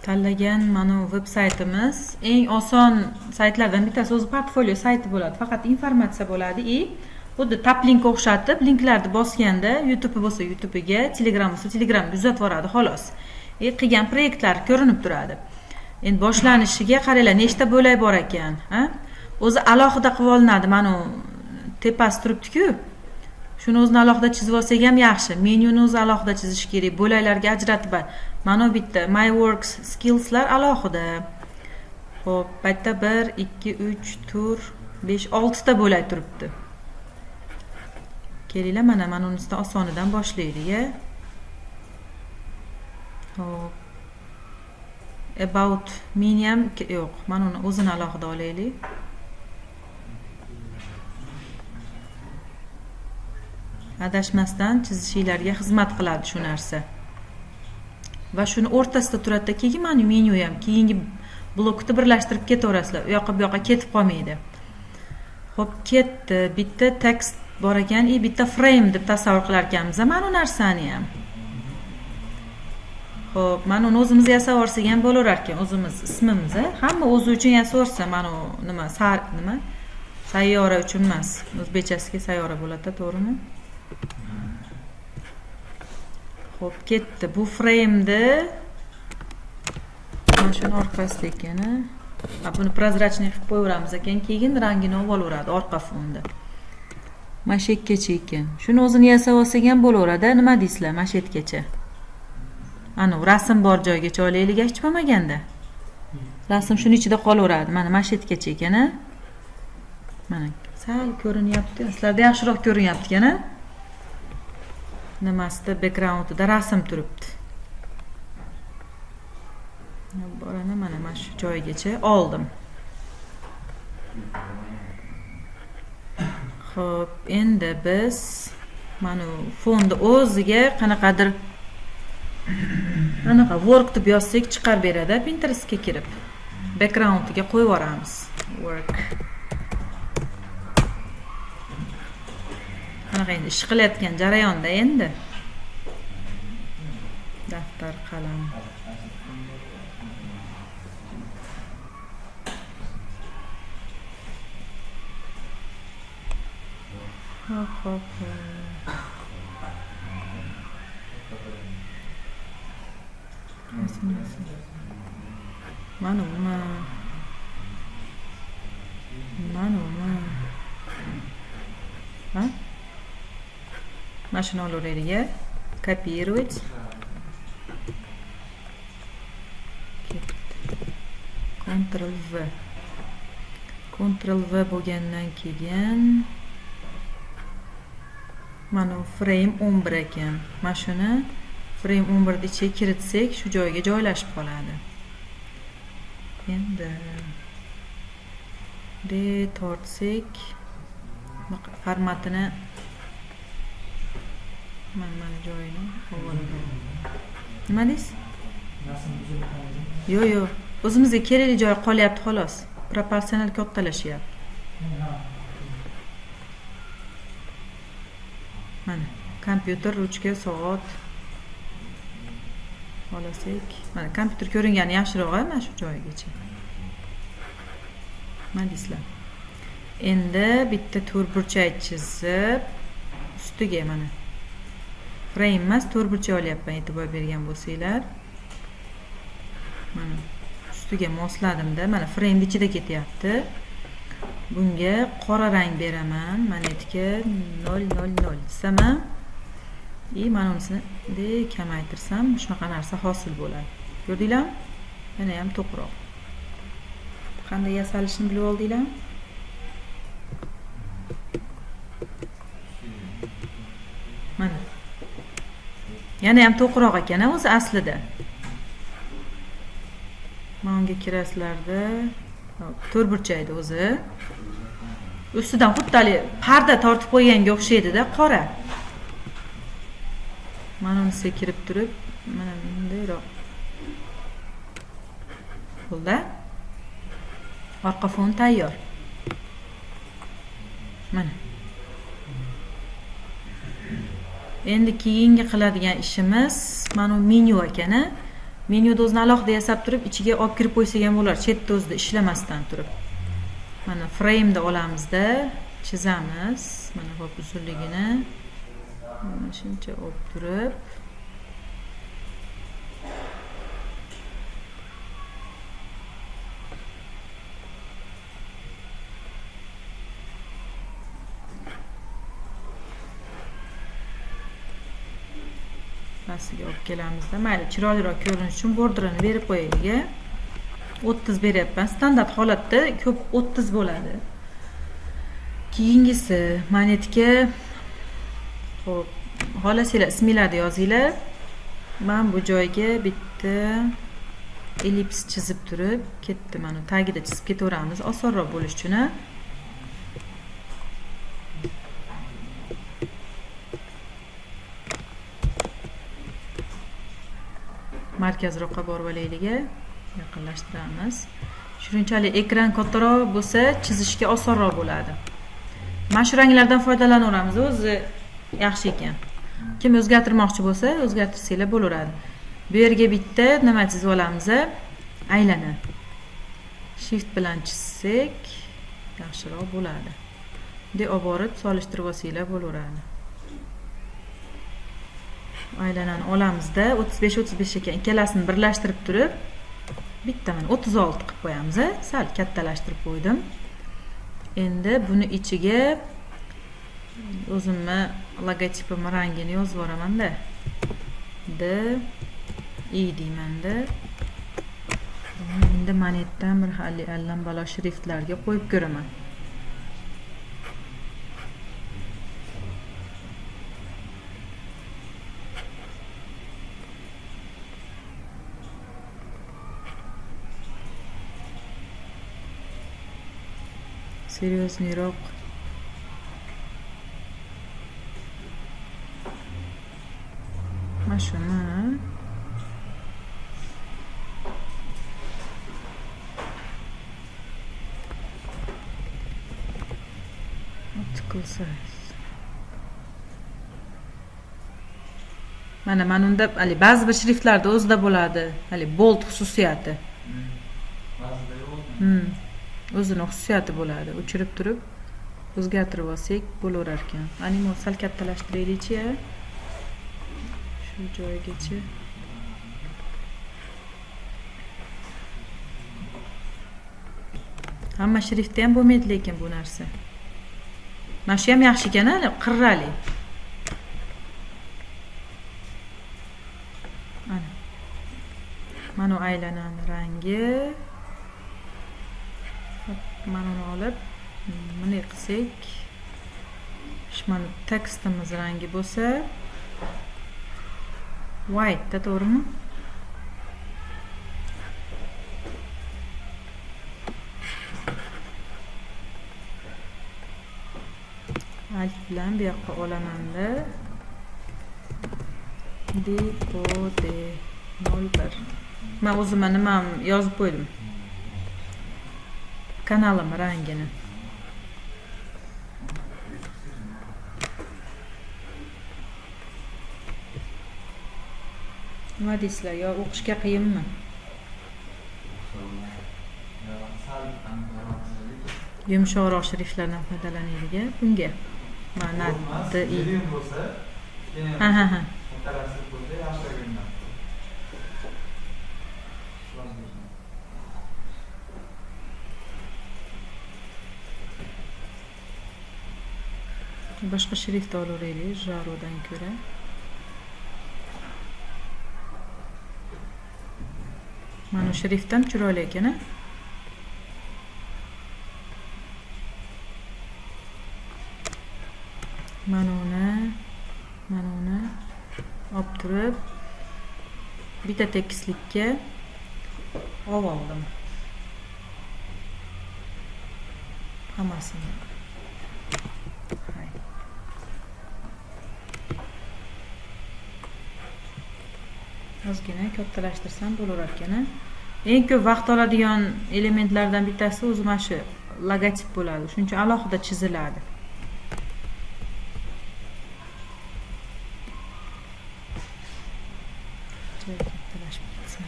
Tanlagan mana veb saytimiz eng oson saytlardan bittasi, o'zi portfolio sayti bo'ladi. Faqat informatsiya bo'ladi. Xuddi tap link o'xshatib, linklarni bosganda YouTube bo'lsa YouTube'ga, Telegram bo'lsa Telegramga uzatib yuboradi xolos. Qilgan proyektlar ko'rinib turadi. Endi boshlanishiga qaranglar, nechta bo'lak bor ekan, ha? O'zi alohida qilib olinadi. Mana tepasi turibdi-ku. Shuni o'zini alohida chizib olsak ham yaxshi. Menyuni o'zi alohida chizish kerak. Bo'laklarga ajratib. Mana bitta My Works Skillslar alohida. Xo'p, bu yerda 1, 2, 3, 4, 5, 6 ta bo'lak turibdi. Kelinglar, mana unisidan osonidan boshlaylik-a. Xo'p. About meni ham yo'q. Mana uni o'zini alohida olaylik. Adashmasdan chizishinglarga xizmat qiladi shu narsa. Va shuni o'rtasida turadi, keyin mana menyu ham keyingi blokni birlashtirib ketaverasizlar. U yoqqa bu yoqqa ketib qolmaydi. Xo'p, ketdi. Bitta tekst bor ekan, bitta frame deb tasavvur qilar ekanmiz. Mana bu narsani ham. Xo'p, mana uni o'zimiz yasab olsak ham bo'laverar ekan, o'zimiz ismimiz, hamma o'zi uchun yasaversa, mana nima sayyora uchun emas. O'zbekchasiga sayyora bo'ladi, to'g'rimi? Xo'p, ketdi. Bu frame'ni mana shuni orqasida ekan. Buni prozrachniy qilib qo'yaveramiz ekan, keyin rangini olib olaveradi orqa fonda. Mana shu yergacha ekan. Shuni o'zini yasab olsak ham bo'laveradi. Nima deysizlar, mana shu yergacha? Ana rasm bor joygacha olaylik, hech bo'lmaganda. Rasm shuni ichida qolaveradi. Mana shu yergacha ekan, Mana sal ko'rinyapti. Sizlarda yaxshiroq ko'rinyapti ekan, Nimasida backgroundida rasm turibdi. Borani mana shu joygacha oldim. Xo'p, endi biz mana fonni o'ziga qanaqadir work deb yozsak chiqarib beradi Pinterestga kirib. Background'iga qo'yib yuboramiz. Work. Qanaqa endi ish qilayotgan jarayonda endi. Daftar, qalam. Hop. Mana shuni olaveraylik. Kopировать. Ctrl V bo'lgandan keyin mana frame 11 ekan. Mana shuni frame 11 ichiga kiritsak, shu joyga joylashib qoladi. Endi tortsak formatini mana joyini olib. Nima deysiz? Yo'q. O'zimizga kerakli joy qolyapti xolos. Proporsional kattalashyapti. Mana kompyuter, ruchka, soat olasak, mana kompyuter ko'ringani yaxshiroq, mana shu joygacha. Nima deysizlar? Endi bitta to'rtburchak chizib, ustiga mana frame emas, to'rtburchak olyapman, e'tibor bergan bo'lsanglar. Mana ustiga mosladimda, mana frame ichida ketyapti. Bunga qora rang beraman. Manetga 000 desam, mana unisini kamaytirsam, shunaqa narsa hosil bo'ladi. Ko'rdinglarmi? Yana ham to'qroq. Qanday yasalishini bilib oldinglarmi? Mana. Yana ham to'qroq ekan o'zi aslida. Menga kiraslarda to'rtburchakda o'zi. Ustidan xuddi parda tortib qo'yganga o'xshaydi-da, qora. Mana unisiga kirib turib, mana bundayroq. Bo'ldi. Orqa fon tayyor. Mana. Endi keyingi qiladigan ishimiz mana menyu ekan. Menyuda o'zini alohida yasab turib, ichiga olib kirib qo'ysak ham bo'lar, chetda o'zida ishlamasdan turib. Mana frame'da olamizda, chizamiz. Mana bu uzunligini mana shuncha olib turib, pastiga olib kelamizda. Mayli, chiroyliroq ko'rinish uchun borderini berib qo'yaylik. 30 beryapman. Standart holatda ko'p 30 bo'ladi. Keyingisi monetka. Xo'p, xohlasanglar isminglarni yozinglar. Men bu joyga bitta ellips chizib turib, ketdi. Mana tagida chizib ketaveramiz, osonroq bo'lish uchun. Markazroqqa borib olaylik, yaqinlashtiramiz. Shunchalik ekran kattaroq bo'lsa, chizishga osonroq bo'ladi. Mana shu ranglardan foydalanaveramiz, o'zi yaxshi ekan. Kim o'zgartirmoqchi bo'lsa, o'zgartirsanglar bo'laveradi. Bu yerga bitta nima chizib olamiz? Aylana. Shift bilan chizsak yaxshiroq bo'ladi. Bunday olib borib solishtirib olsanglar bo'laveradi. Aylanani olamizda 35-35 ekan, ikkalasini birlashtirib turib bitta mana 36 qilib qo'yamiz. Sal kattalashtirib qo'ydim. Endi buni ichiga o'zimni logotipim rangini yozib yuboraman-da. D I deyman-da. Endi monetdan bir allambalo shriftlarga qo'yib ko'raman. Серьезныйroq. Mana shuni qilsangiz. Mana unda hali ba'zi bir shriftlarda o'zida bo'ladi, hali bold xususiyati. O'zini xususiyati bo'ladi. O'chirib turib o'zgartirib olsak bo'laverar ekan. Animo sal kattalashtiraylik-chi. Shu joygacha. Hamma shriftda ham bo'lmaydi lekin bu narsa. Mana shu ham yaxshi ekan, qirrali. Mana aylanani rangi. Mana uni olib, bunday qilsak, mana tekstimiz rangi bo'lsa, white da, to'g'rimi? Alif bilan bu yoqqa olaman-da. Depode 01. Men o'zimga nima yozib qo'ydim. Kanalim rangini. Nima deysizlar, yo o'qishga qiyinmi? Yumshoqroq shriftlardan foydalanaylik bunga. Mana D I. Ha. Boshqa shrift olaveraylik, Jarodan ko'ra. Mana shriftdan chiroyli ekan. Mana uni olib turib bitta tekislikka oldim. Hammasini. Ozgina kattalashtirsam bo'lar ekan. Eng ko'p vaqt oladigan elementlardan bittasi o'zi mana shu logotip bo'ladi. Shuning uchun alohida chiziladi. Kattalashib ketsin.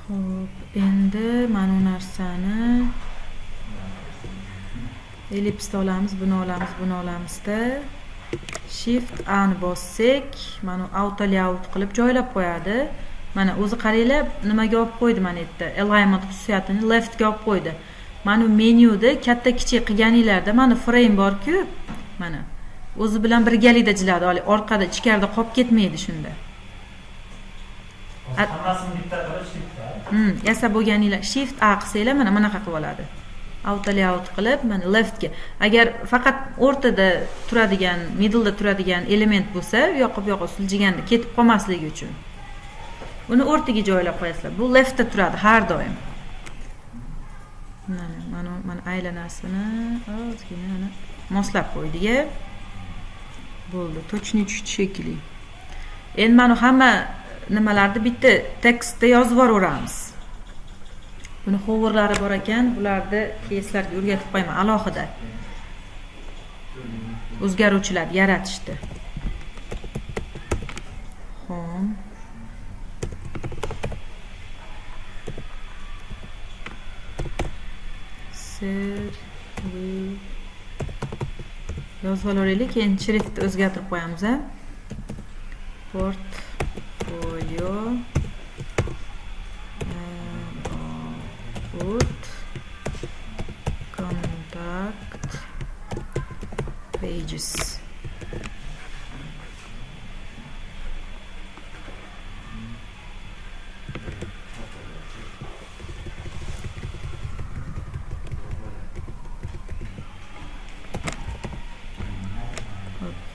Xo'p, endi mana bu narsani ellipsda olamiz, buni olamizda. Shift A ni bossak, mana auto layout qilib joylab qo'yadi. Mana o'zi qaranglar, nimaga olib qo'ydi mana bu yerda? Alignment xususiyatini left ga olib qo'ydi. Mana menyuda katta-kichik qilganinglarda mana frame bor-ku, mana o'zi bilan birgalikda jiladi. Hali orqada, ichkarida qolib ketmaydi shunda. Hammasini bitta qilib shiftda. Yasab bo'lganinglar shift A qilsanglar mana bunaqa qilib oladi. Auto layout qilib, mana leftga. Agar faqat o'rtada turadigan, middle'da turadigan element bo'lsa, u yoqqa bu yoqqa siljiganda ketib qolmasligi uchun uni o'rtaga joylab qo'yasizlar. Bu leftda turadi har doim. Mana aylanasini ozgina moslab qo'ydik-a. Bo'ldi, точно tushdi shekilli. Endi mana hamma nimalarni bitta tekstda yozib yuboramiz. Buni hoverlari bor ekan, bularni keyslarga o'rgatib qo'yman alohida. O'zgaruvchilar yaratishdi. Home yozib olaylik, keyin shriftni o'zgartirib qo'yamiz. Portfolio contact pages.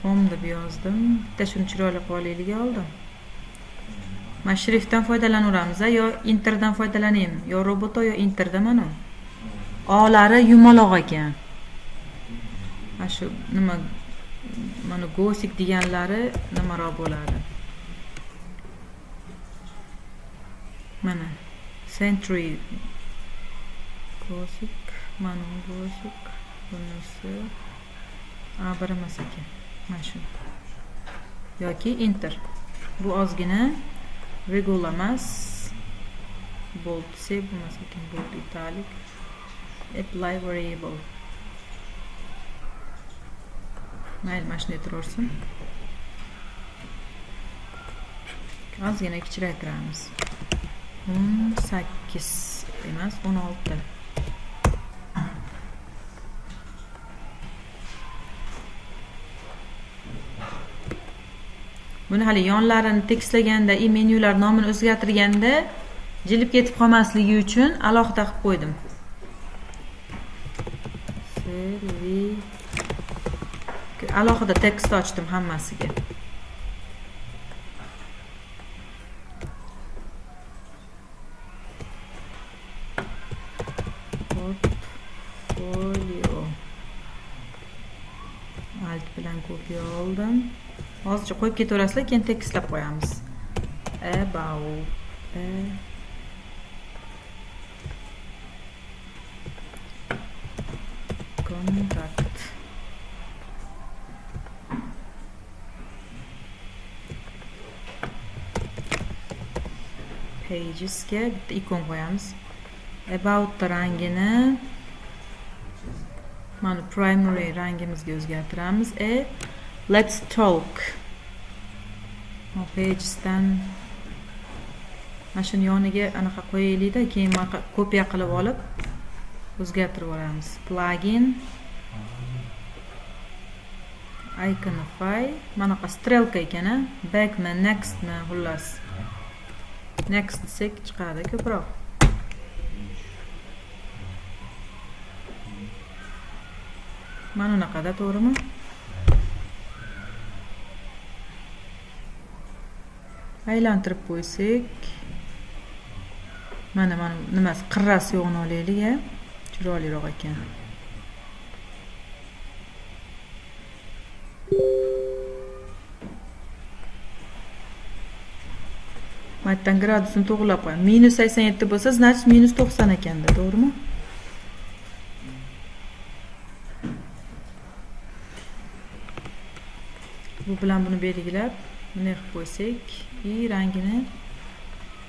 Home deb yozdim. Bitta shuni chiroyli qilib olaylik oldim. Mana shriftdan foydalanaveramiz, yo Enterdan foydalanaymi, yo Roboto yo Enterda mana. Olari yumaloq ekan. Mana shu nima mana Gothic deganlari nimaroq bo'ladi. Mana Century Gothic, mana Gothic bunisi bir emas ekan. Mana shu. Yoki Enter. Bu ozgina regular emas. Bold save bo'lmasa ekan, bold italic. Apply variable. Mayli, mana shunday turaversin. Ozgina kichiraytiramiz. 18 emas, 16. Buni hali yonlarini tekslaganda, menyular nomini o'zgartirganda jilib ketib qolmasligi uchun alohida qilib qo'ydim. Alohida tekst ochdim hammasiga. Portfolio. Alt bilan kopya oldim. Hozircha qo'yib ketaverasizlar, keyin tekstlab qo'yamiz. About contact pagesga bitta ikon qo'yamiz. About rangini mana primary rangimizga o'zgartiramiz. Let's talk. Pagesdan mana shuni yoniga anaqa qo'yaylik-da, keyin kopiya qilib olib o'zgartirib olamiz. Plugin Iconify, manaqa strelka ekan-a, backmi, nextmi, xullas. Next desek chiqadi ko'proq. Mana unaqada, to'g'rimi? Aylantirib qo'ysak, mana nimasi qirrasi yo'g'ini olaylik-a, chiroyliroq ekan. Maytdan gradusini to'g'rilab qo'yam. -87 bo'lsa, значит -90 ekanda, to'g'rimi? Bu bilan buni belgilab, buni qilib qo'ysak, rangini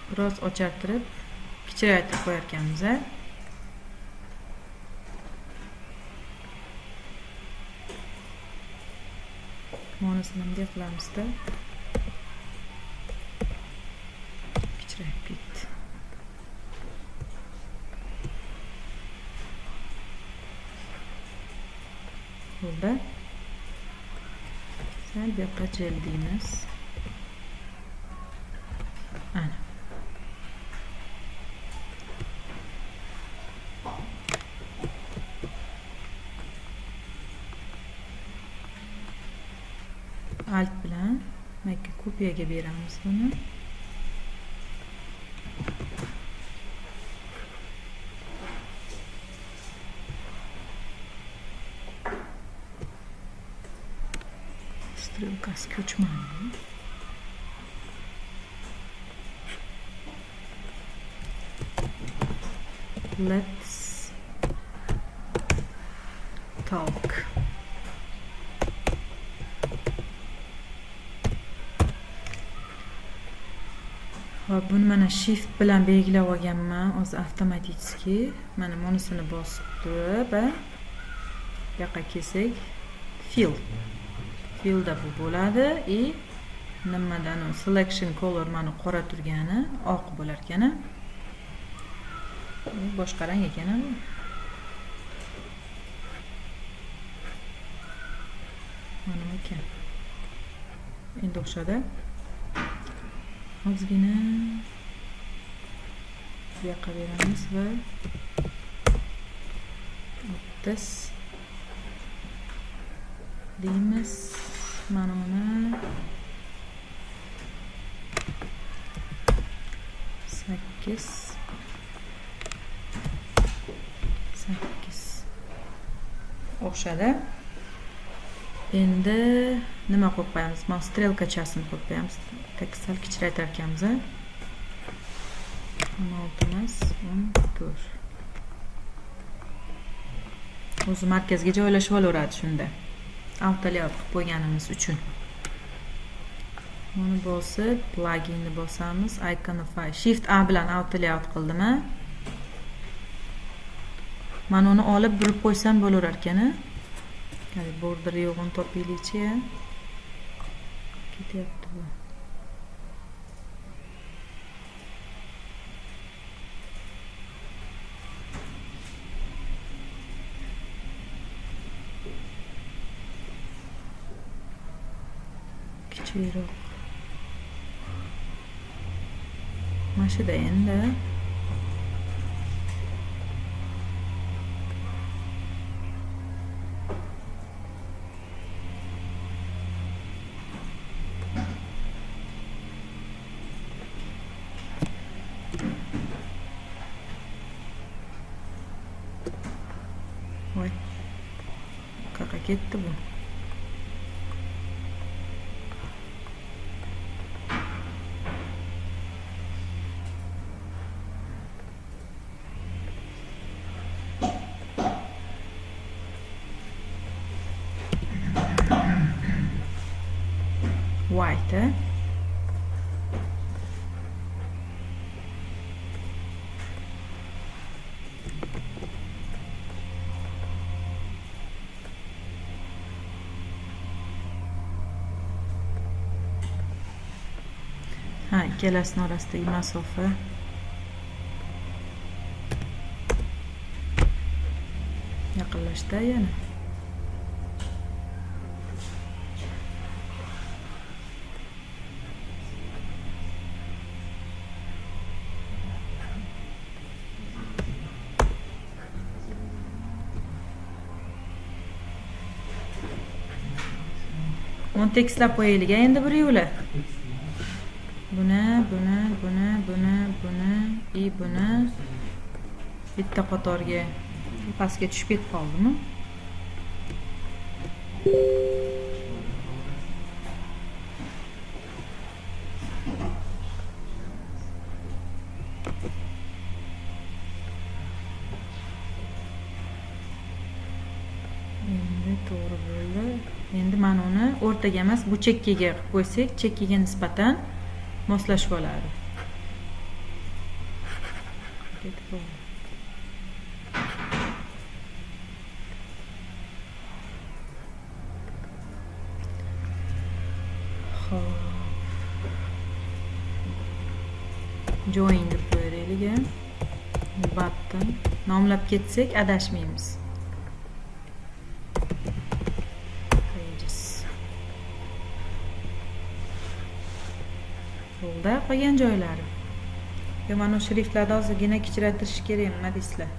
biroz ochartirib kichiraytirib qo'yar ekanmiz. Monosini bunday qilamizda. Kichirayib ketdi. Bo'ldi. Sal bu yoqqa jildiymiz. Ana. Alt bilan makka kopiyaga beramiz buni. Strelkasi ko'chmadi. Let's talk. Hop, buni mana shift bilan belgilab olganman, o'zi avtomatik. Mana bunisini bosib turib, bu yoqqa kelsak, fill. Fillda bu bo'ladi. Nimadan selection color mana qora turgani oq bo'lar ekan. Boshqa rang ekan bu. Mana ekan. Endi o'xshadi. Ozgina bu yoqqa beramiz va this deymiz. Mana uni 8 o'xshadi. Endi nima qo'yib qo'yamiz? Mana strelkachasini qo'yib qo'yamiz. Sal kichiraytar ekanmiz. 16 emas, 14. O'zi markazga joylashib olaveradi shunda. Auto layout qilib qo'yganimiz uchun. Buni bosib, pluginni bosamiz. Iconify. Shift A bilan auto layout qildim. Mana uni olib burib qo'ysam bo'laver ekan. Hadi border yo'g'ini topaylikchi. Ketyapti bu. Kichikroq. Mashida endi. Voy. Qaqa ketdi bu. White. Ikkalasini orasidagi masofa yaqinlashdi yana. Uni tekstlab qo'yaylik endi bir yo'la. Buni bitta qatorga pastga tushib ketib qoldimi? Endi to'g'ri bo'ldi. Endi mana uni o'rtaga emas, bu chekkaga qo'ysak, chekkaga nisbatan moslashib oladi. ketib bo'ldi. Xo'p. Join deb qo'yaylik. Button nomlab ketsak adashmaymiz. Pages. Bo'ldi, qolgan joylari. Yo, mana shriftlarni ozgina kichraytirish kerak, nima deysizlar?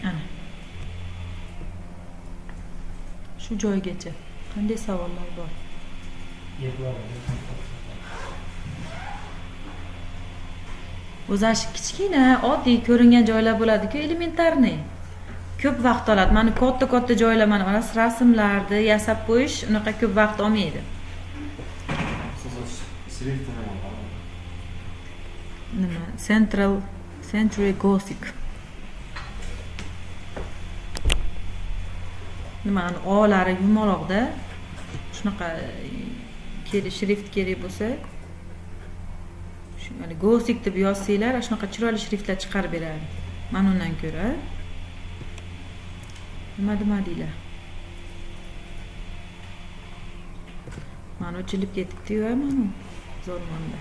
Ana. Shu joygacha. Qanday savollar bor? O'zi kichkina, oddiy ko'ringan joylar bo'ladi-ku, elementarni. Ko'p vaqt oladi. Mana katta joylar, mana rasmlarni yasab qo'yish unaqa ko'p vaqt olmaydi. Nima? Century Gothic. Nima, olari yumaloqda. Shunaqa shrift kerak bo'lsa, shuni Gothic deb yozsanglar, shunaqa chiroyli shriftlar chiqarib beradi. Mana undan ko'ra nima deylar? Mana ochilib ketibdi-yu, mana zo'rmonda.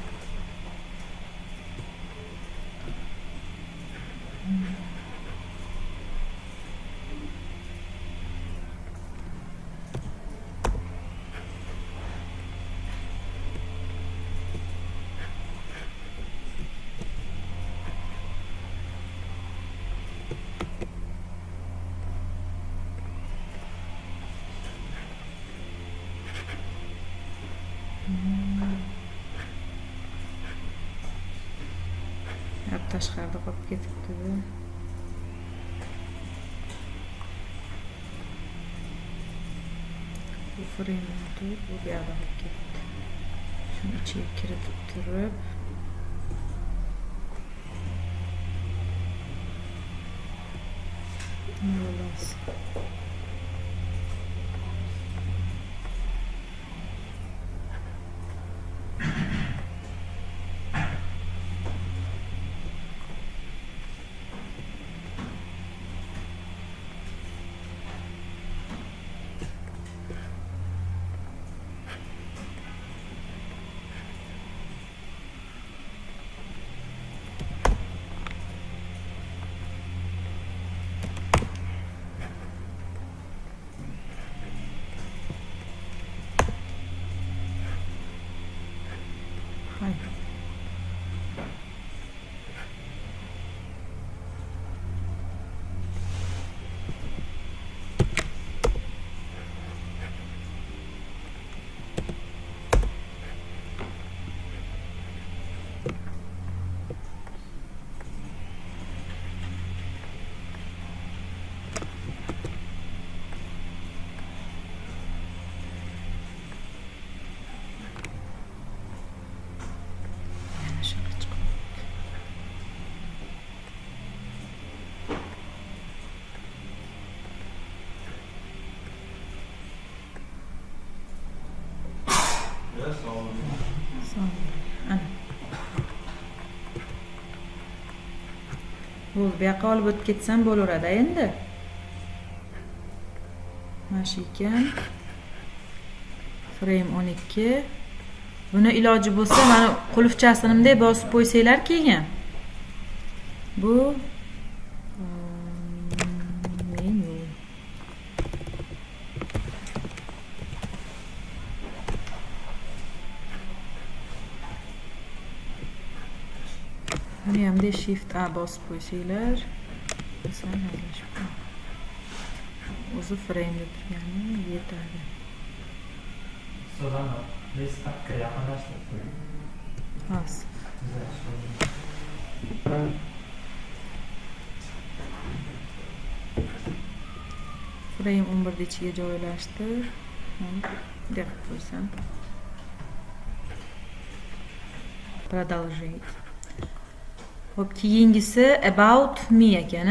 Tashqarida qolib ketibdi. Bu frame bu yoqda qolib ketdi. Shuni ichiga kiritib turib, bo'ladi. Bu yoqqa olib o'tib ketsam bo'laveradi endi. Mana shu ekan. Frame 12. Buni iloji bo'lsa, mana qulfchasini bunday bosib qo'ysanglar keyin. Bu menu. Buni ham de shift A bosib qo'ysanglar, o'zi frame deb turgani yetadi. So'rama, restartga yaqinlashtirib qo'ying. Hozir. Frame 11 ichiga joylashtir. Deb qo'ysam. Продолжить. Hop, keyingisi about me ekan,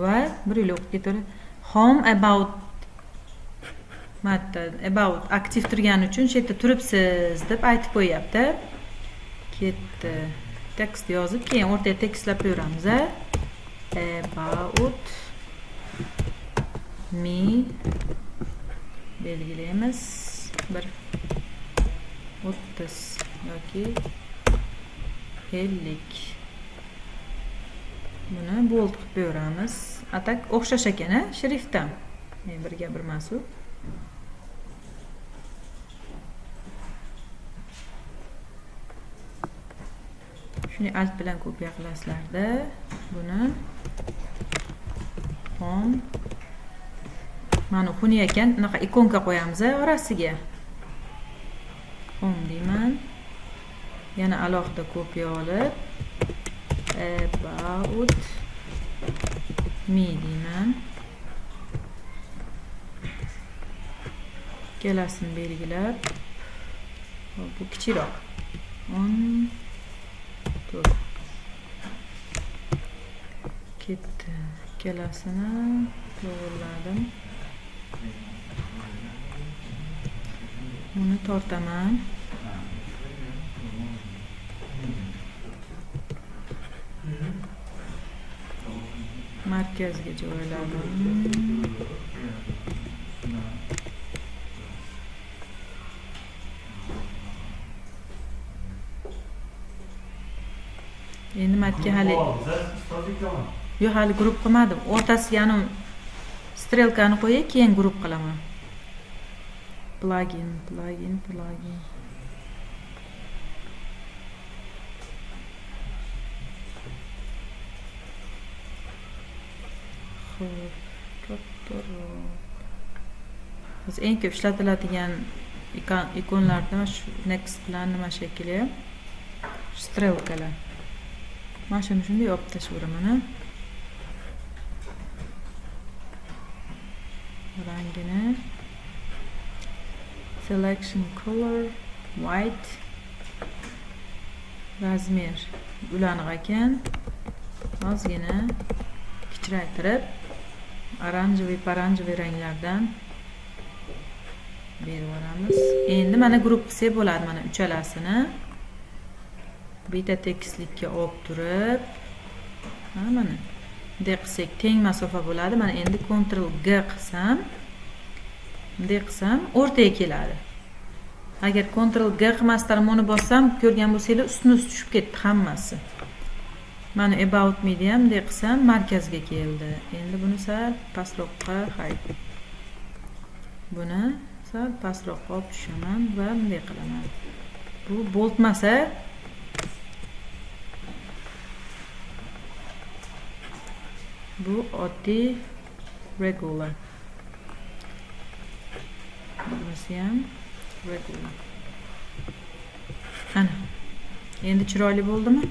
va bir yo'l o'qib ketaveradi. Home about mana yerda about aktiv turgani uchun shu yerda turibsiz deb aytib qo'yapti. Ketdi. Tekst yozib, keyin o'rtaga tekstlab qo'yamiz. About me belgilaymiz. 30 yoki 50. Buni bold qilib qo'yamiz. Atak o'xshash ekan, shriftdan. Men birga bir emas u. Shuni alt bilan kopiya qilasizlarda, buni home mana xuni ekan, unaqa ikonka qo'yamiz orasiga. Home deyman. Yana alohida kopiya olib about me deyman. Kelasini belgilab, bu kichikroq. 14. Ketdi. Kelasini to'g'riladim. Buni tortaman. Markazga joyladim. Endi matga hali yo'q, hali guruh qilmadim. O'rtasiga yana strelkani qo'yib, keyin guruh qilaman. Plugin. Biz eng ko'p ishlatiladigan ikonlardan shu next bilan nima shekilli strelkalar. Mana shunday olib tashlayman. Rangini selection color white, razmer ulaniq ekan, ozgina kichraytirib oranjoviy ranglardan berib yuboramiz. Endi mana guruh qilsak bo'ladi, mana uchalasini bitta tekstlikka olib turib, mana bunday qilsak teng masofa bo'ladi. Mana endi Ctrl G qilsam, bunday qilsam o'rtaga keladi. Agar Ctrl G qilmasdan buni bossam, ko'rgan bo'lsanglar ustma-ust tushib ketdi hammasi. Mana about me ham bunday qilsam markazga keldi. Endi buni sal pastroqqa buni sal pastroqqa olib tushaman va bunday qilaman. Bu bo'ltmasa bu oddiy regular. Bunisi ham regular. Ana. Endi chiroyli bo'ldimi?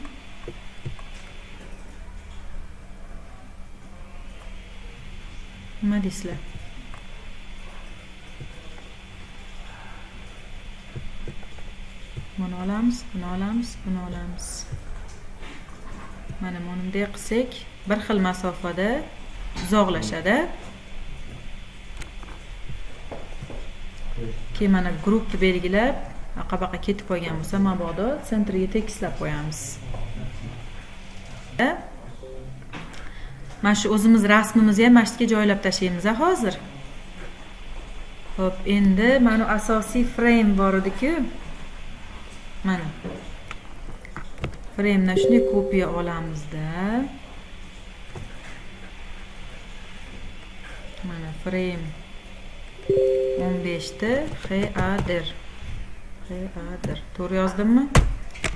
Nima deysizlar? Buni olamiz. Mana bunday qilsak, bir xil masofada uzoqlashadi. Keyin mana guruhni belgilab, aqabaqa ketib qo'ygan bo'lsa, mabodo sentriga tekislab qo'yamiz. Mana shu o'zimiz rasmimizni ham mana shu yerga joylab tashlaymiz hozir. Xo'p, endi mana asosiy frame bor edi-ku. Mana framedan shunday kopiya olamizda. Mana frame 15 da header. To'g'ri yozdimmi?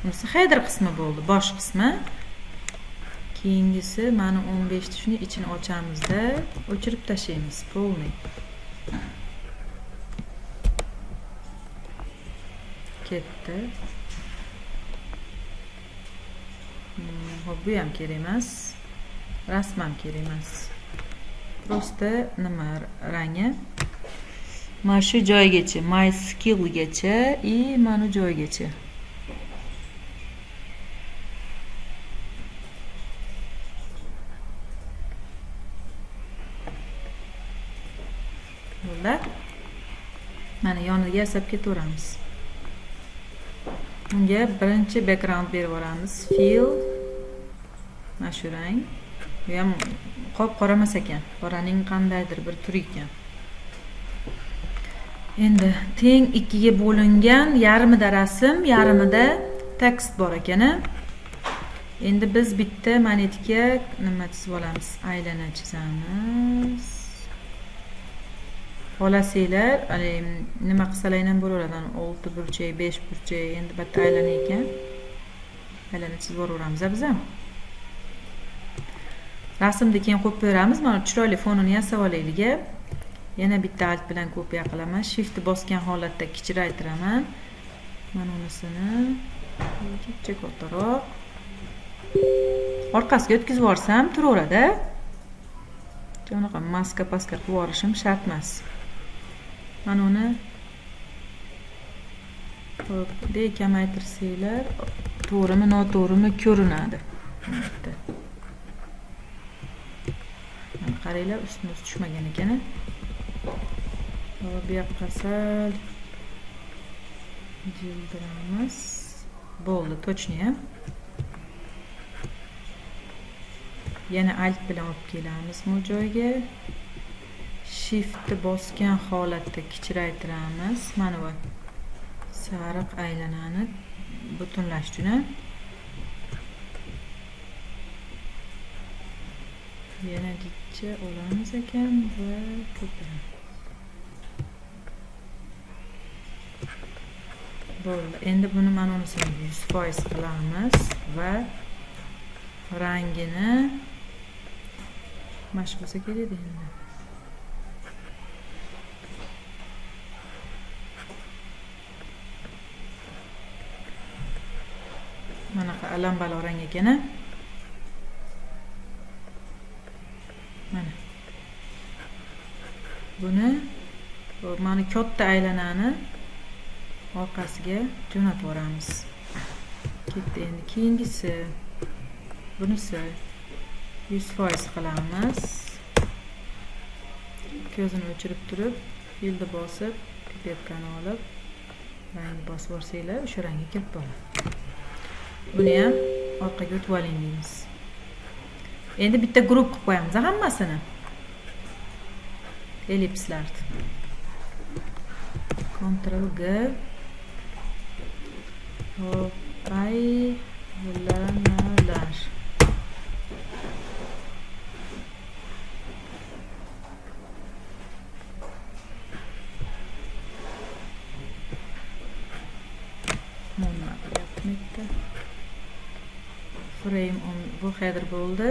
Bunisi header qismi bo'ldi, bosh qismi. Keyingisi mana 15 da shuni ichini ochamizda, o'chirib tashlaymiz, polniy. Ketdi. Bu ham kerak emas. Rasman kerak emas. Prosta nima rangi? Mana shu joygacha, my skill gacha и mana joygacha. Bo'ldi. Mana yoniga yasab ketaveramiz. Unga birinchi background berib yuboramiz. Fill. Mana shu rang. Bu ham qop-qora emas ekan. Qoraning qandaydir bir turi ekan. Endi teng ikkiga bo'lingan yarmida rasm, yarmida tekst bor ekan. Endi biz bitta monetika nima chizib olamiz? Aylana chizamiz. Xolasanglar, nima qilsalar ham bo'laveradi. 6 burchak, 5 burchak, endi bitta aylana ekan. Aylana chizib yuboramiz biz ham. Rasmni keyin qo'yib beramiz. Mana chiroyli fonini yasab olaylik. Yana bitta alt bilan kopiya qilaman. Shift bosgan holatda kichraytiraman. Mana unisini kichik kattaroq. Orqasiga o'tkazib yuborsam turaveradi. Bunaqa maska paska qilib yuborishim shart emas. Mana uni bunday kamaytirsanglar, to'g'rimi, noto'g'rimi ko'rinadi. Qaranglar, ustma tushmagan ekan. Bu yoqqa sal jildiramiz. Bo'ldi, точно. Yana alt bilan olib kelamiz bu joyga. Shift bosgan holatda kichraytiramiz. Mana bu sariq aylanani butunlash uchun. Yana dikcha olamiz ekan va ko'piramiz. Bo'ldi. Endi buni mana unisini 100% qilamiz va rangini mash bo'lsa kerak endi. Mana alambalo rang ekan. Mana. Buni mana katta aylanani orqasiga jo'natib yuboramiz. Ketdi endi keyingisi. Bunisi 100% qilamiz. Ko'zini o'chirib turib, filni bosib, pipetani olib, rangni bosib yuborsanglar, o'sha rangga kirib boradi. Buni ham orqaga o'tib oling deymiz. Endi bitta guruh qilib qo'yamiz hammasini. Ellipslarni. Ctrl G. Aylanalar. Frame on bu header bo'ldi.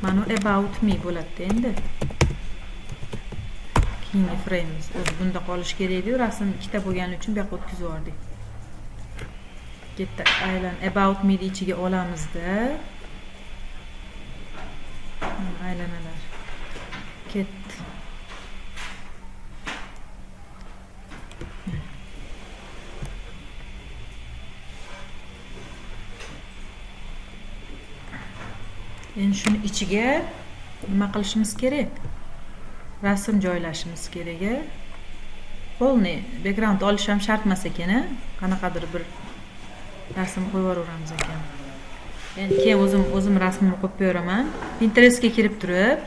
Mana about me bo'ladi endi. Keyingi frameimiz o'zi bunda qolish kerak edi. Rasm ikkita bo'lgani uchun bu yoqqa o'tkazib yubordik. Bitta aylan about me ichiga olamizda. Aylanalar. Ketdi. Endi shuni ichiga nima qilishimiz kerak? Rasm joylashimiz kerak. Polni background olish ham shart emas ekan, qanaqadir bir rasm qo'yib yuboramiz ekan. Endi keyin o'zim rasmimni qo'yib beraman. Pinterestga kirib turib,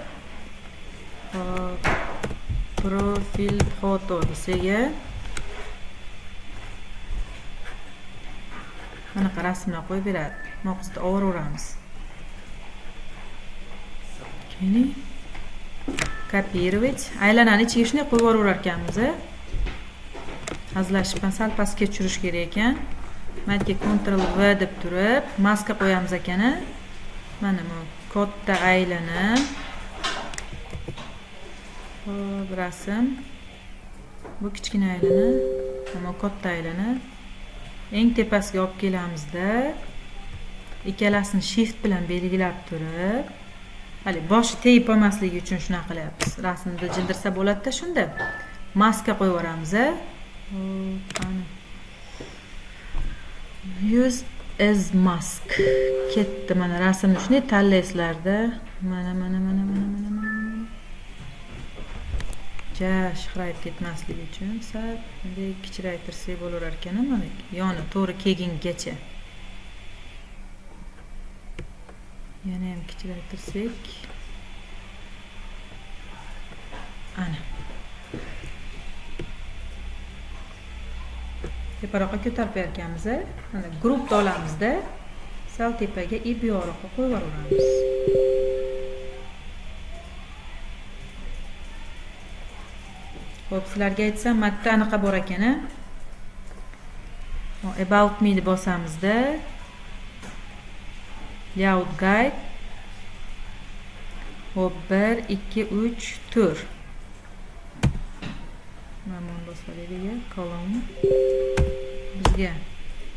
profil foto desiga qanaqa rasmlar qo'yib beradi. Noqisda olaveramiz. Keyin kopировать. Aylanani ichiga shunday qo'yib yuborar ekanmiz. Hazillashibman, sal pastga tushirish kerak ekan. Menga Ctrl V deb turib, maska qo'yamiz ekan. Mana bu katta aylana. Hop, rasm. Bu kichkina aylana, mana katta aylana. Eng tepasiga olib kelamizda, ikkalasini shift bilan belgilab turib, hali boshi tegib olmasligi uchun shunaqa qilyapmiz. Rasmni jildirsa bo'ladi-da, shunda maska qo'yib yuboramiz. Qani. Use as mask. Ketdi mana rasmni shunday tanlaysizlarda. Mana. ancha shiqrayib ketmasligi uchun sal bunday kichraytirsak bo'laver ekan, mana yoni to'g'ri kelgungacha. Yana ham kichraytirsak. Ana. Teparoqqa ko'tarib berganmiz. Mana guruhni olamizda sal tepaga ip yo'roqqa qo'yib yuboramiz. Xo'p, sizlarga aytsam, matda anaqa bor ekan. About me ni bosamizda layout guide. Xo'p, 1 2 3 4. Mana buni bosalaylik, kolon. Bizga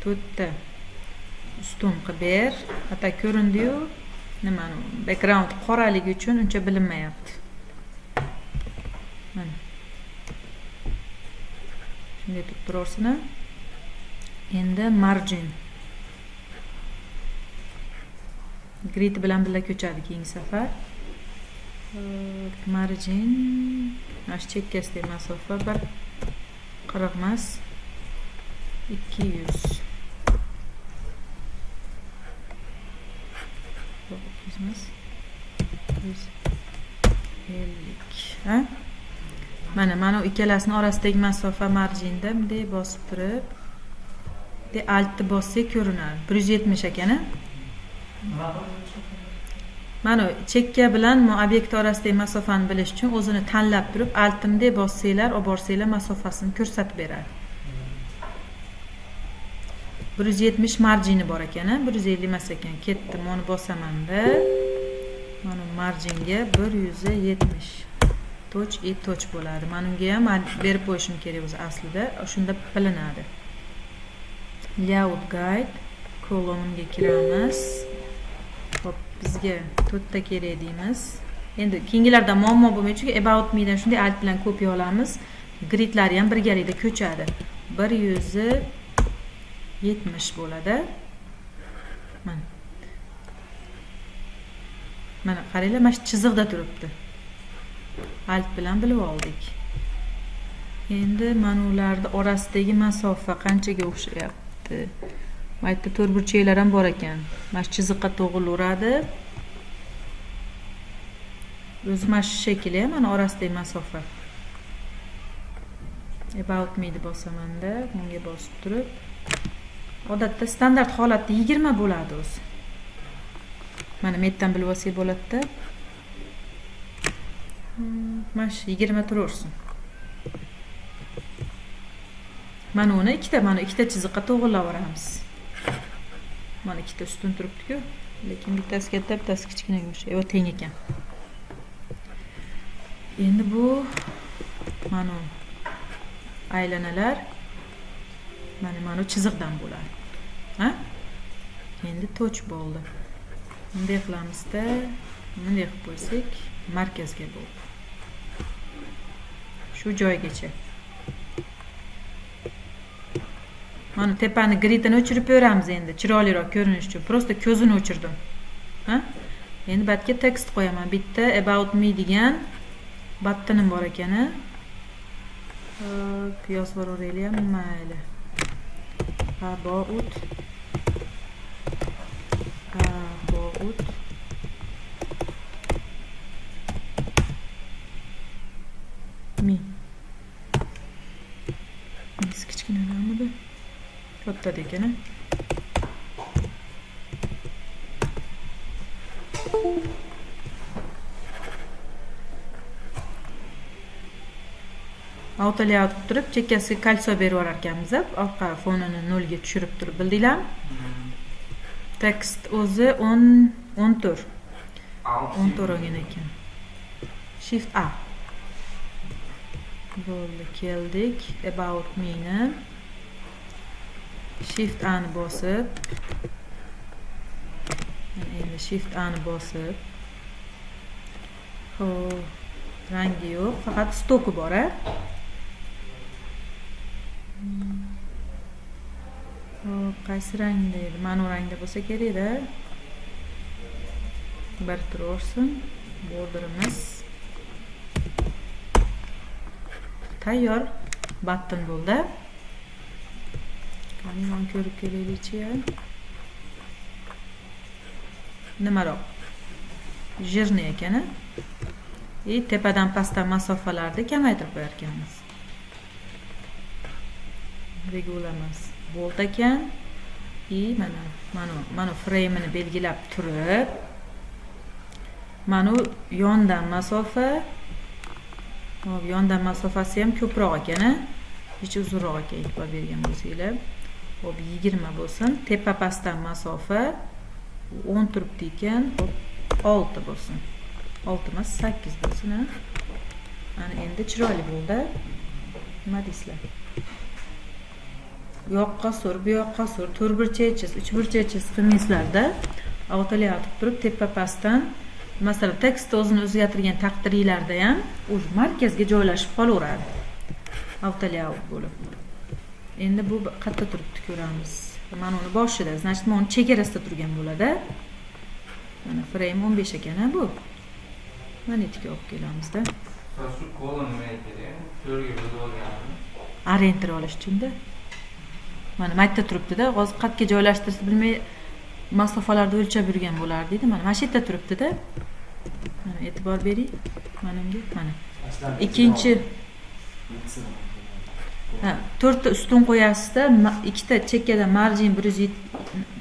4 ta ustun qilib ber. Hatta ko'rindi-yu, nimani background qoraligi uchun uncha bilinmayapti. Mana. Shunday tutib turarsizlar. Endi margin. Grid bilan birga ko'chadi keyingi safar. Margin mana shu chekkasidagi masofa 140 emas, 200. 200 emas. 150. Ha? Mana ikkalasini orasidagi masofa marginda bunday bosib turib, de altni bossak ko'rinadi. 170 ekan. Mana chekka bilan obyekt orasidagi masofani bilish uchun o'zini tanlab turib, altni bossanglar, olib borsanglar masofasini ko'rsatib beradi. 170 margini bor ekan, 150 emas ekan. Ketdim, uni bosaman-da. Mana marginga 170. Toch toch bo'ladi. Mana unga ham berib qo'yishim kerak o'zi aslida. Shunda bilinadi. Layout guide kolonimga kiramiz. Hop, bizga 4 ta kerak deymiz. Endi keyingilarda muammo bo'lmaydi, chunki about me dan shunday alt bilan kopiya olamiz. Gridlari ham birgalikda ko'chadi. 170 bo'ladi. Mana. Mana qaranglar, mana shu chiziqda turibdi. Alt bilan bilib oldik. Endi mana ularning orasidagi masofa qanchaga o'xshayapti? Bu yerda to'rtburchaklar ham bor ekan. Mana shu chiziqqa to'g'rilaveradi. O'zi mana shu shekli, mana orasidagi masofa. About me deb bosaman-da, bunga bosib turib. Odatda standart holatda 20 bo'ladi o'zi. Mana metdan bilib olsak bo'ladi-da. Mana shu 20 turaversin. Mana uni ikkita chiziqqa to'g'rilaveramiz. Mana ikkita ustun turibdi-ku, lekin bittasi katta, bittasi kichkinaga o'xshaydi. Va teng ekan. Endi bu mana aylanalar mana chiziqdan bo'ladi. Ha? Endi toch bo'ldi. Bunday qilamizda, bunday qilib qo'ysak, markazga bo'ldi. Shu joygacha. Mana tepani gridini o'chirib beramiz endi, chiroyliroq ko'rinish uchun. Prosta ko'zini o'chirdim. Ha? Endi bu yerga tekst qo'yaman. Bitta about me degan battinim bor ekan. Piyoz boraveraylik ham mayli. About me. Nesi kichkinalarmidi? Katta ekan. Auto layout turib, chekkasiga kolso berib olar ekanmiz. Orqa fonini 0 ga tushirib turib, bildinglarmi? Tekst o'zi 14 olgan ekan. Shift A. Bo'ldi, keldik. About me ni Shift A ni bosib, endi Shift A ni bosib, xo'p, rangi yo'q, faqat stoki bor. Xo'p, qaysi rangda edi? Mana bu rangda bo'lsa kerak-da. Bir turaversin, borderimiz. tayyor button bo'ldi. Qani men ko'rib kelaylik-chi. Nimaroq? Jirni ekan-a? Tepadan pastdan masofalarni kamaytirib qo'yar ekanmiz. Regular emas. Bolt ekan. Mana frame'ini belgilab turib, mana yondan masofa, yondan masofasi ham ko'proq ekan-a. Hech uzunroq ekan, e'tibor bergan bo'lsanglar. Hop 20 bo'lsin. Tepa pastdan masofa 10 turibdi ekan, hop 6 bo'lsin. 6 emas, 8 bo'lsin, ha. Ana endi chiroyli bo'ldi. Nima deysizlar? Bu yoqqa sur, bu yoqqa sur, 4 burchakchiz, 3 burchakchiz qilmaysizlarda, avtolayout qilib turib tepa pastdan, masalan, tekstni o'zini o'zgartirgan taqdiringlarda ham o'sha markazga joylashib qolaveradi. Avtolayout bo'lib. Endi bu qayerda turibdi ko'ramiz. Mana uni boshida, значит, mana uni chegarasida turgan bo'ladi. Mana frame 15 ekan bu. Mana yetikka olib kelamiz-da. Shu kolon nima kerak? 4 ga bo'lib olganmi? Orientir olish uchun-da. Mana maytda turibdi-da, hozir qayerga joylashtirishni bilmay masofalarni o'lchab yurgan bo'lardi deydi. Mana shu yerda turibdi-da. Mana e'tibor bering. Mana unga, mana. Ikkinchi 4 ta ustun qo'yasizda, ikkita chekkada margin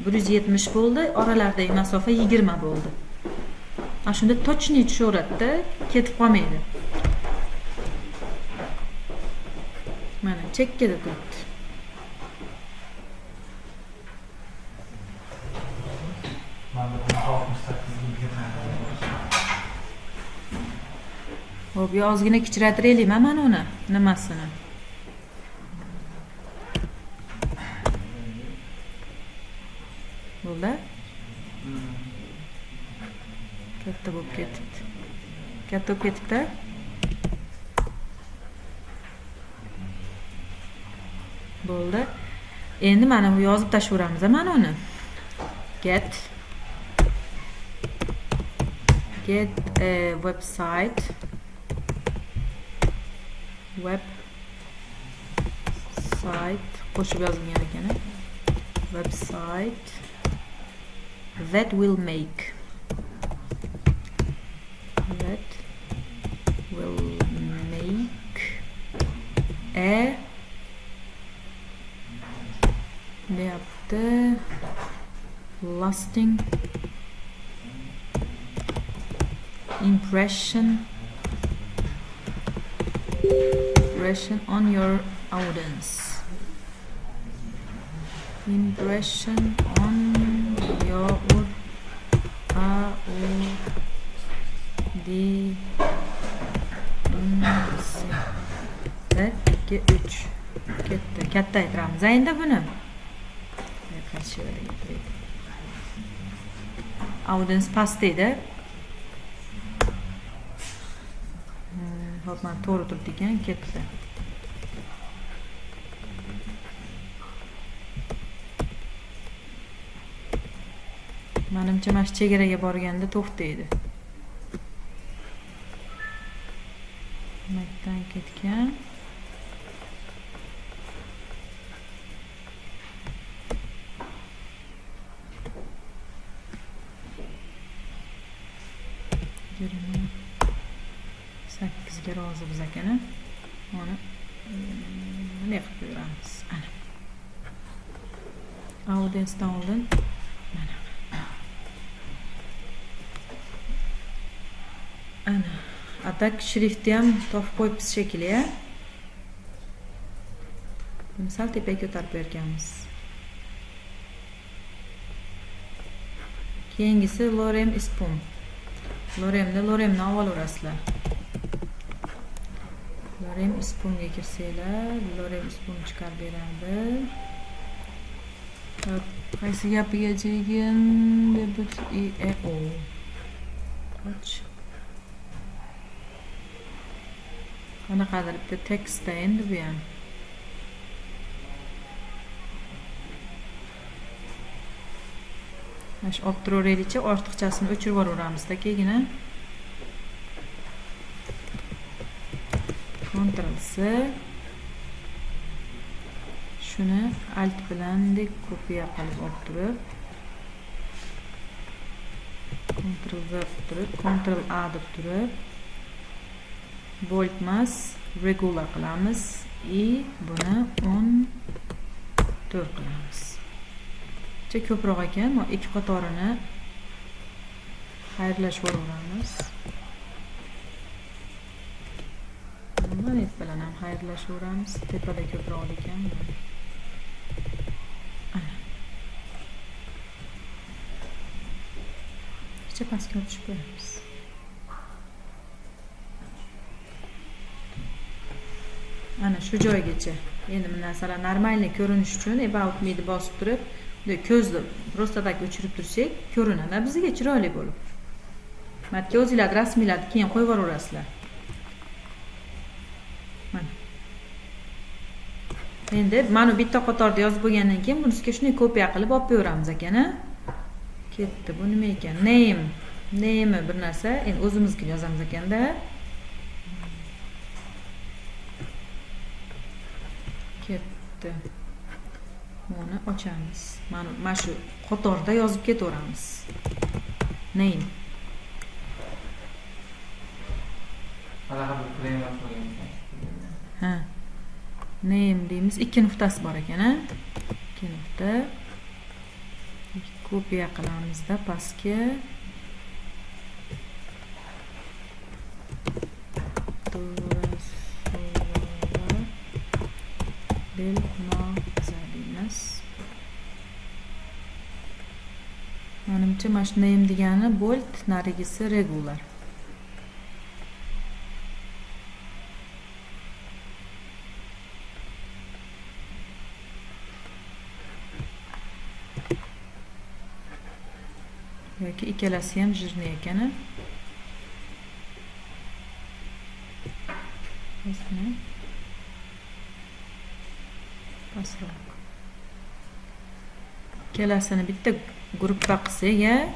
170 bo'ldi, oralaridagi masofa 20 bo'ldi. Ana shunda точный tushaveradi-da, ketib qolmaydi. Mana chekkada turibdi. Hop, ozgina kichiratiraylik mana uni, nimasini. Bo'ldi? Katta bo'lib ketibdi. Katta bo'lib ketibdi. Bo'ldi. Endi mana bu yozib tashlaveramiz mana uni. Get a website qo'shib yozilgan ekan. Website that will make a lasting impression on your audience. Impression on your audience. 2 3 katta aytiramiz endi buni. Audience pastda. Hop, mana to'g'ri turibdi ekan, ketdi. Menimcha mana shu chegaraga borganda to'xtaydi. Makdan ketgan. Ga rozi biz ekan. Mana nima qilib ko'ramiz. Ana. Audiencedan oldin mana. Ana. Atak shriftni ham topib qo'yibmiz shekilli, a. Misol tepaga ko'tarib berganmiz. Keyingisi lorem ispum. Loremni olaverasizlar. Lorem ispumga kirsanglar, lorem ispum chiqarib beradi. Qaysi gapiga jegin debut EO. Qoch. Qanaqadir bitta tekstda endi bu ham. Mash olib turaveraylikcha, ortiqchasini o'chirib yuboramizda keyin. Ctrl C. Shuni alt bilan kopiya qilib olib turib, Ctrl V turib, Ctrl A deb turib, bold emas, regular qilamiz. Buni 14 qilamiz. Ko'proq ekan, ikki qatorini xayrlashib o'ramiz. Mana bu bilan ham xayrlashib o'ramiz. Tepada ko'proq ekan. Pastga tushib qo'yamiz. Ana shu joygacha. Endi bu narsalar normalniy ko'rinish uchun about me'ni bosib turib, ko'zni просто tak o'chirib tursak, ko'rinadi bizga chiroyli bo'lib. Matga o'zinglar rasmiylarni keyin qo'yib yuborasizlar. Mana. Endi mana bitta qatorda yozib bo'lgandan keyin bunisiga shuni kopiya qilib olib qo'yamiz ekan, a? Ketdi. Bu nima ekan? Name bir narsa. Endi o'zimizga yozamiz ekanda. Ketdi. Buni ochamiz. Mana shu qatorda yozib ketaveramiz. Name. Ha. Name deymiz. Ikki nuqtasi bor ekan, a? Ikki nuqta. Kopiya qilamizda pastga. Menimcha mana shu name degani bold, narigisi regular. Yoki ikkalasi ham jirni ekan. Pastroq. Ikkalasini bitta gruppa qilsak,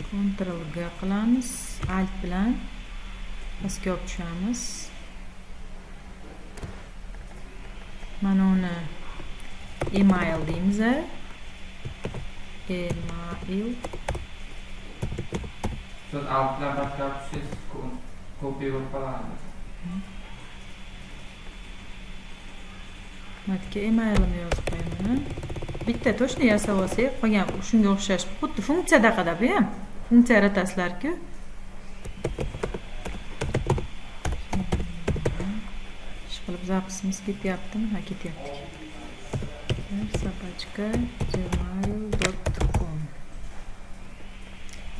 Ctrl G qilamiz, alt bilan pastga olib tushamiz. Mana uni email deymiz. Email. Siz altdan pastga tushsiz, kopiya qilib qolamiz. Matga emailimni yozib qo'yaman. Bitta to'shni yasab olsak, qolgan shunga o'xshash, xuddi funksiyadaqa bu ham. Funksiya yaratasizlar-ku. Ishqilib zapisimiz ketyaptimi? Ha, ketyapti. gmail.com.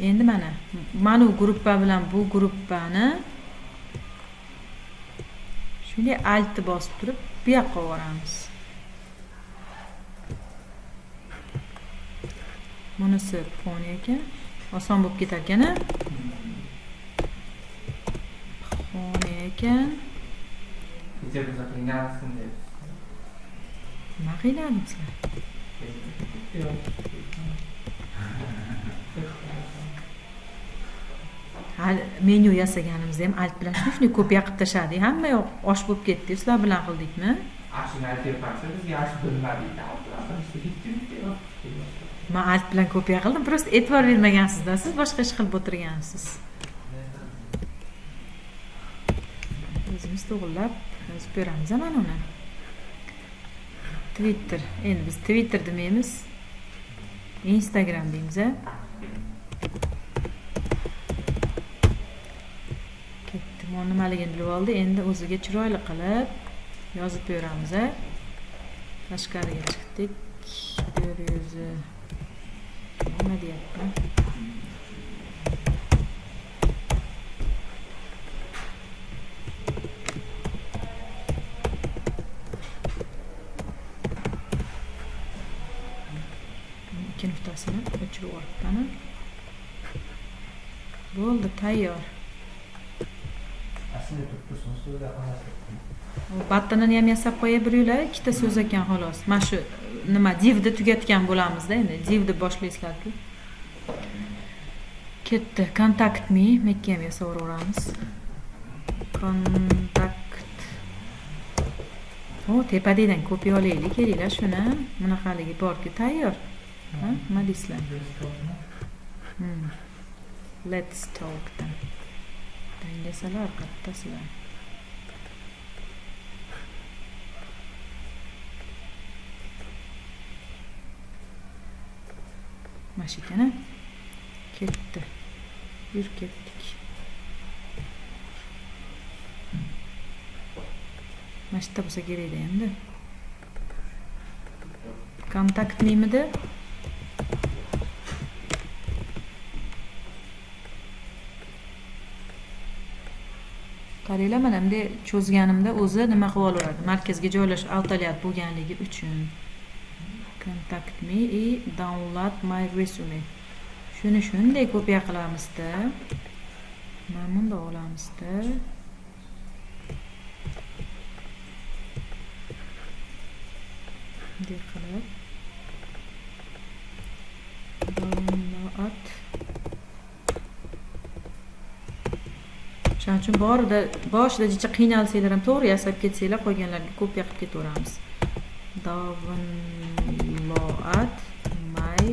Endi mana bu gruppa bilan bu gruppani shunga alt bosib turib, bu yoqqa boramiz. Bunisi fon ekan, oson bo'lib ketar ekan. Fon ekan. Kecha biz qilganmiz deb. Nima qilyapsizlar? Hali menyu yasaganimizda ham alt bilan shuni kopiya qilib tashladik. Hamma yoq osh bo'lib ketdi. Sizlar bilan qildikmi? Ashuni aytib bizga yaxshi bilmadik. Men alt bilan kopiya qildim. Prosta e'tibor bermagansiz-da, siz boshqa ish qilib o'tirgansiz. O'zimiz to'g'rilab yozib beramiz mana uni. Twitter. Endi biz Twitter demaymiz. Instagram deymiz. Ketdi. Mana nimaligini bilib oldi. Endi o'ziga chiroyli qilib yozib beramiz. Tashqariga chiqdik. Bir yuzi nima deyapti? Ikki nuftasini o'chirib olibman. Bo'ldi, tayyor. Aslida to'qqizini so'zda qolasiz. Battanini ham yasab qo'ya biringlar, ikkita so'z ekan xolos. Mana shu nima divni tugatgan bo'lamiz-da, endi divni boshlaysizlar-ku. Ketdi. Contact me, mekka ham yasaveramiz. Kontakt. O, tepadidan kopiya olaylik, kelinglar shuni. Bunaqaligi borki tayyor. Ha, nima deysizlar? Let's talk dan. Dangasalar, qattasizlar. Mashikana ketdi. Yur ketdik. Mashita bo'lsa kerak-da endi. Kontakt nimada? Qaranglar, mana bunday cho'zganimda o'zi nima qilib olaveradi? Markazga joylash avtolyat bo'lganligi uchun. Contact me и download my resume. Shuni shunday kopiya qilamiz-da. Mana bunda olamiz-da. Bunday qilib download. Shuning uchun boshida jicha qiynalsanglar ham to'g'ri yasab ketsanglar, qolganlarga kopiya qilib ketaveramiz. Download my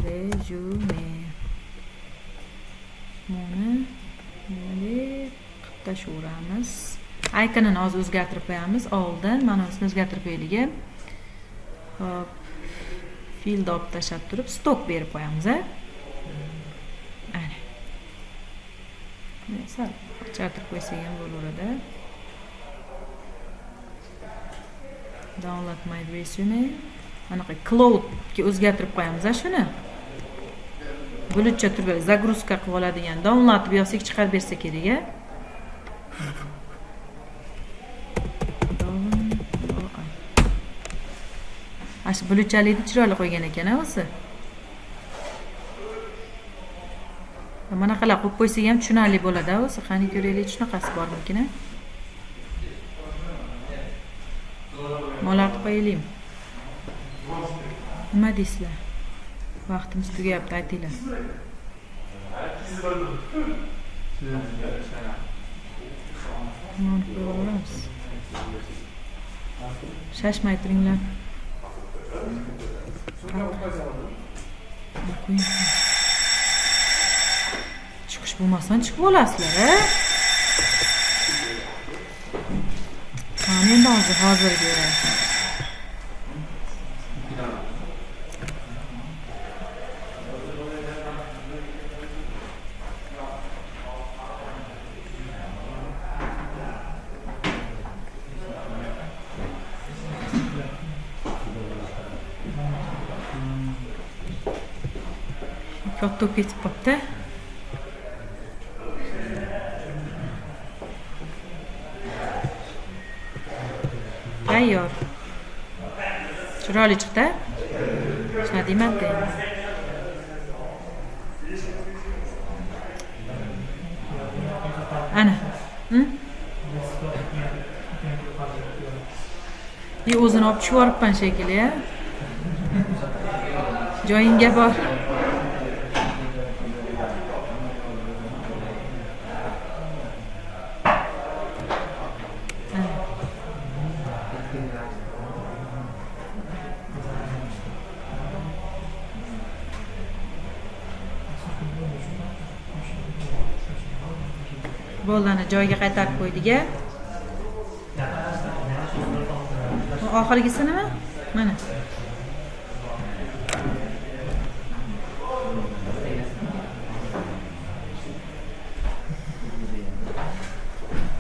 resume. Buni qilib tashlaveramiz. Ikonini hozir o'zgartirib qo'yamiz. Oldin mana bunisini o'zgartirib qo'yaylik. Hop. Field olib tashlab turib, stok berib qo'yamiz, a? Ana. Sal chartirib qo'ysak ham bo'laveradi. Download my resume. Mana cloudga o'zgartirib qo'yamiz shuni. Bulutcha turib zagruzka qilib oladigan download deb yozsak chiqarib bersa kerak-a. Ash bulutchalikni chiroyli qo'ygan ekan o'zi. Mana qilib qo'yib qo'ysak ham tushunarli bo'ladi o'zi. Qani ko'raylik, shunaqasi bormikin-a? Molar qo'yaylik. Nima deysizlar? Vaqtimiz tugayapti, aytinglar. Shashmay turinglar. Chiqish bo'lmasdan chiqib olasizlar, a? Qani endi hozirgi. Katta ketib qopti. Tayyor. Chiroyli chiqdi. Shuna deyman-da. Ana. O'zini olib tushib yoribman shekilli, a? Joyingga bor. Bo'lani joyiga qaytarib qo'ydik-a. Oxirgisi nima? Mana.